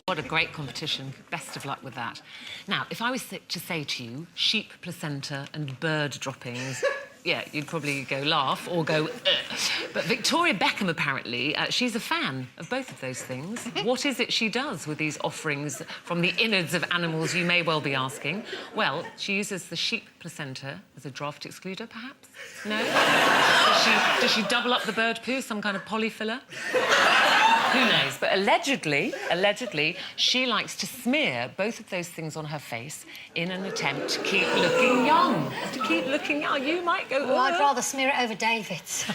What a great competition. Best of luck with that. Now, if I was to say to you, sheep placenta and bird droppings, yeah, you'd probably go laugh or go, ugh. But Victoria Beckham, apparently, she's a fan of both of those things. What is it she does with these offerings from the innards of animals, you may well be asking? Well, she uses the sheep placenta as a draft excluder, perhaps? No? Does she double up the bird poo, some kind of polyfiller? Who knows? But allegedly, she likes to smear both of those things on her face in an attempt to keep looking young. To keep looking young. You might go... Well, I'd rather smear it over David's.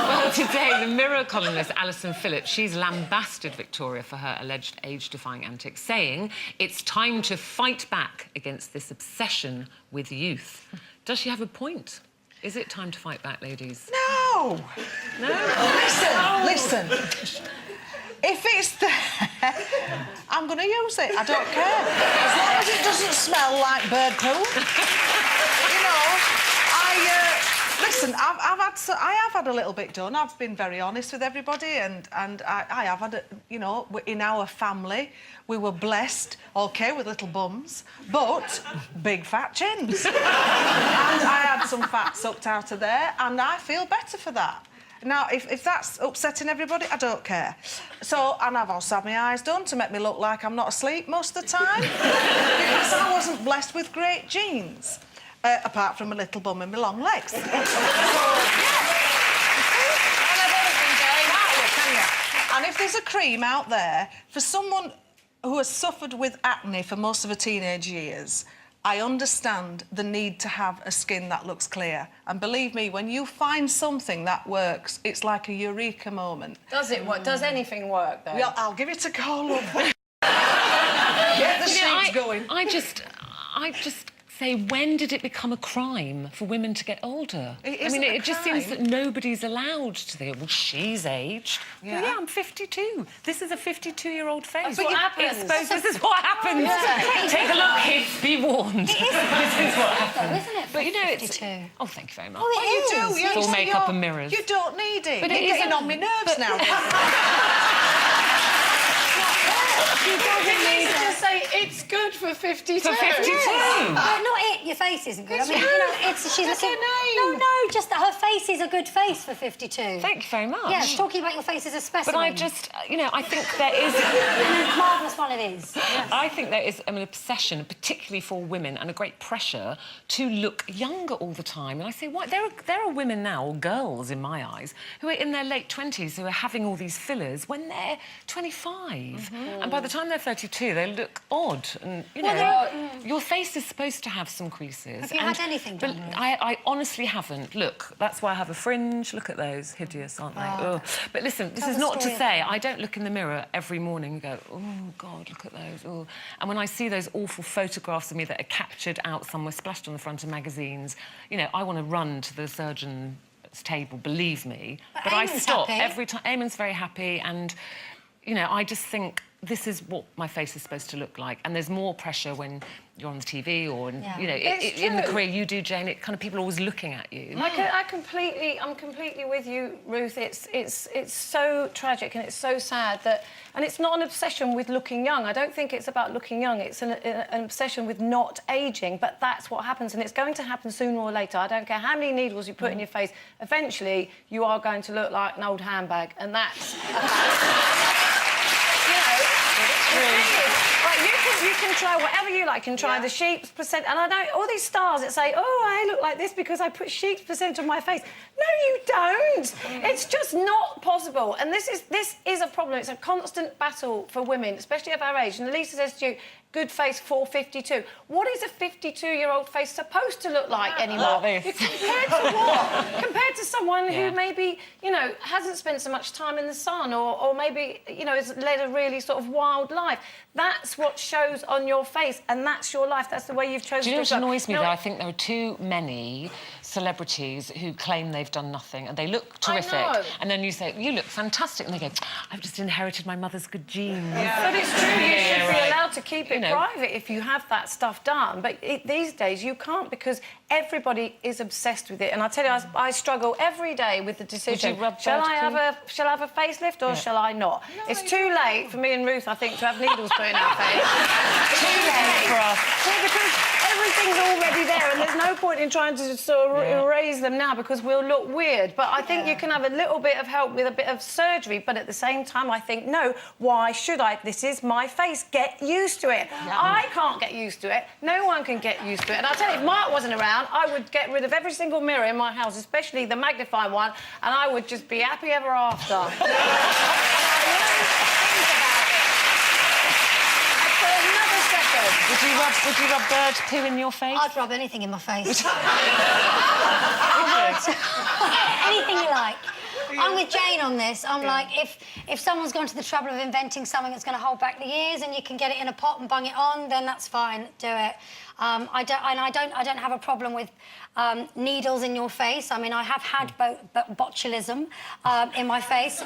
Well, today, the Mirror columnist Alison Phillips, she's lambasted Victoria for her alleged age-defying antics, saying it's time to fight back against this obsession with youth. Does she have a point? Is it time to fight back, ladies? No! No? Listen. If it's there, I'm going to use it. I don't care. As long as it doesn't smell like bird poo. You know, listen, I have had a little bit done. I've been very honest with everybody, and I have had, you know, in our family, we were blessed, OK, with little bums, but big fat chins. And I had some fat sucked out of there, and I feel better for that. Now, if that's upsetting everybody, I don't care. So, and I've also had my eyes done to make me look like I'm not asleep most of the time. Because I wasn't blessed with great genes. Apart from a little bum and my long legs. So, yeah. And if there's a cream out there for someone who has suffered with acne for most of her teenage years, I understand the need to have a skin that looks clear. And believe me, when you find something that works, it's like a eureka moment. Does it work? Does anything work, though? Well, I'll give it a go, love. Get the sheets going. I just say, when did it become a crime for women to get older? It just seems that nobody's allowed to think, well, she's aged. Yeah. Well, yeah, I'm 52. This is a 52-year-old face. That's what happens. This is what happens. Yeah. Take a look, kids, be warned. It is. This is what happens. Isn't it? But, you know, 52. it's... Oh, thank you very much. Oh, it You do. It's all makeup and mirrors. You don't need it. But You're getting on my nerves now. You don't need to say it's good for 52. For 52? No, not it. Your face isn't good. It's you know, she's That's looking... her name. No, just that her face is a good face for 52. Thank you very much. Yeah, talking about your face as a specimen. But I just, you know, I think there is... a marvellous one it is. Yes. I think there is an obsession, particularly for women, and a great pressure to look younger all the time. And I say, what? There are women now, or girls in my eyes, who are in their late 20s who are having all these fillers when they're 25. And by the time they're 32, they look odd. And, you know, your face is supposed to have some creases. Have you had anything done? I honestly haven't. Look, that's why I have a fringe. Look at those. Hideous, aren't they? Oh. But listen, this is not to say I don't look in the mirror every morning and go, oh, God, look at those. Oh. And when I see those awful photographs of me that are captured out somewhere, splashed on the front of magazines, you know, I want to run to the surgeon's table, believe me. But I stop every time. Eamon's very happy and, you know, I just think this is what my face is supposed to look like. And there's more pressure when you're on the TV or, you know, in the career you do, Jane, it kind of people are always looking at you. I'm completely with you, Ruth. It's so tragic and it's so sad that... And it's not an obsession with looking young. I don't think it's about looking young. It's an obsession with not ageing, but that's what happens, and it's going to happen sooner or later. I don't care how many needles you put in your face. Eventually, you are going to look like an old handbag, and that's... You can try whatever you like. You can try the sheep's placenta. And I know all these stars that say, oh, I look like this because I put sheep's placenta on my face. No, you don't. It's just not possible. And this is a problem. It's a constant battle for women, especially of our age. And Lisa says to you, good face for 52. What is a 52-year-old face supposed to look like anymore? Like this. Compared to what? Compared to someone who maybe, you know, hasn't spent so much time in the sun or maybe, you know, has led a really sort of wild life. That's what shows on your face, and that's your life. That's the way you've chosen to look. Do you know what annoys me, though? I think there are too many celebrities who claim they've done nothing and they look terrific. I know. And then you say, you look fantastic. And they go, I've just inherited my mother's good genes. Yeah. But it's true, you should be allowed to keep it private if you have that stuff done. But these days, you can't, because everybody is obsessed with it. And I tell you, I struggle every day with the decision. Shall I have a facelift or shall I not? No, it's too late for me and Ruth, I think, to have needles put in our face. Too late for us. Yeah, because everything's already there and there's no point in trying to sort of erase them now because we'll look weird. But I think you can have a little bit of help with a bit of surgery, but at the same time, I think, no, why should I? This is my face. Get used to it. Yeah. I can't get used to it. No one can get used to it. And I'll tell you, if Mark wasn't around, I would get rid of every single mirror in my house, especially the magnifying one, and I would just be happy ever after. Would you rub bird poo in your face? I'd rub anything in my face. Anything you like. I'm with Jane on this. I'm like, if someone's gone to the trouble of inventing something that's going to hold back the ears and you can get it in a pot and bung it on, then that's fine. Do it. I don't have a problem with needles in your face. I mean, I have had botulism in my face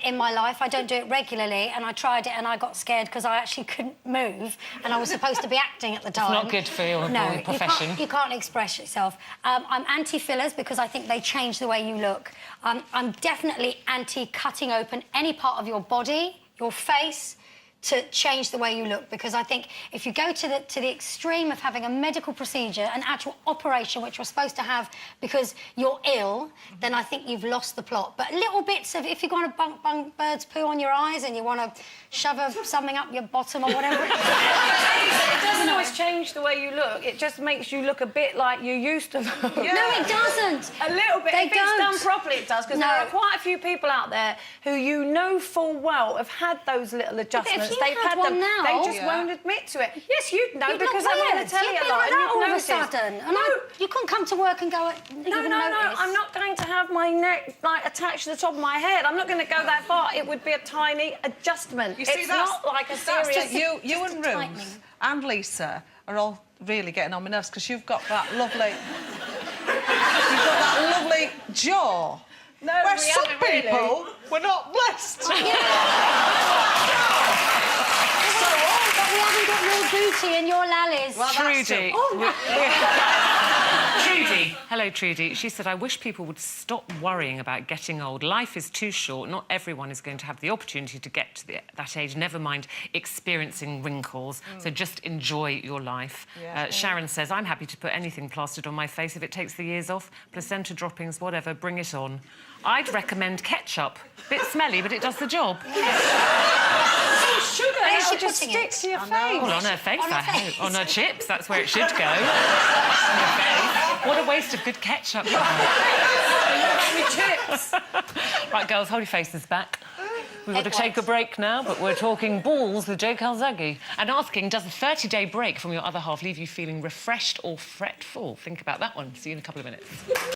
in my life. I don't do it regularly, and I tried it and I got scared because I actually couldn't move, and I was supposed to be acting at the time. It's not good for your profession. You can't express yourself. I'm anti-fillers because I think they change the way you look. I'm definitely anti-cutting open any part of your body, your face, to change the way you look, because I think if you go to the extreme of having a medical procedure, an actual operation which you're supposed to have because you're ill, then I think you've lost the plot. But little bits of, if you want to bung bird's poo on your eyes and you want to shove something up your bottom or whatever it doesn't always change the way you look. It just makes you look a bit like you used to look. No, it doesn't. A little bit. If it's done properly, it does, because there are quite a few people out there who you know full well have had those little adjustments. They've had them. Now, they just won't admit to it. Yes, you'd know because I'm on the telly a lot. Like all of a sudden. And you couldn't come to work and go. No. I'm not going to have my neck attached to the top of my head. I'm not going to go that far. It would be a tiny adjustment. You see, it's not like a serious. You and Ruth and Lisa are all really getting on my nerves because you've got that lovely. You've got that lovely jaw. No, where some people were not blessed. But we haven't got your booty and your lallies. Well, Trudy. Trudy. Hello, Trudy. She said, I wish people would stop worrying about getting old. Life is too short. Not everyone is going to have the opportunity to get to that age, never mind experiencing wrinkles. So just enjoy your life. Yeah. Sharon says, I'm happy to put anything plastered on my face if it takes the years off. Placenta droppings, whatever, bring it on. I'd recommend ketchup. Bit smelly, but it does the job. Sugar, it just sticks to your face. Well, on her face, I hope. On her chips, that's where it should go. What a waste of good ketchup. Chips. Right, girls, hold your faces back. We've got to take a break now, but we're talking balls with Joe Calzaghe and asking, does a 30-day break from your other half leave you feeling refreshed or fretful? Think about that one. See you in a couple of minutes.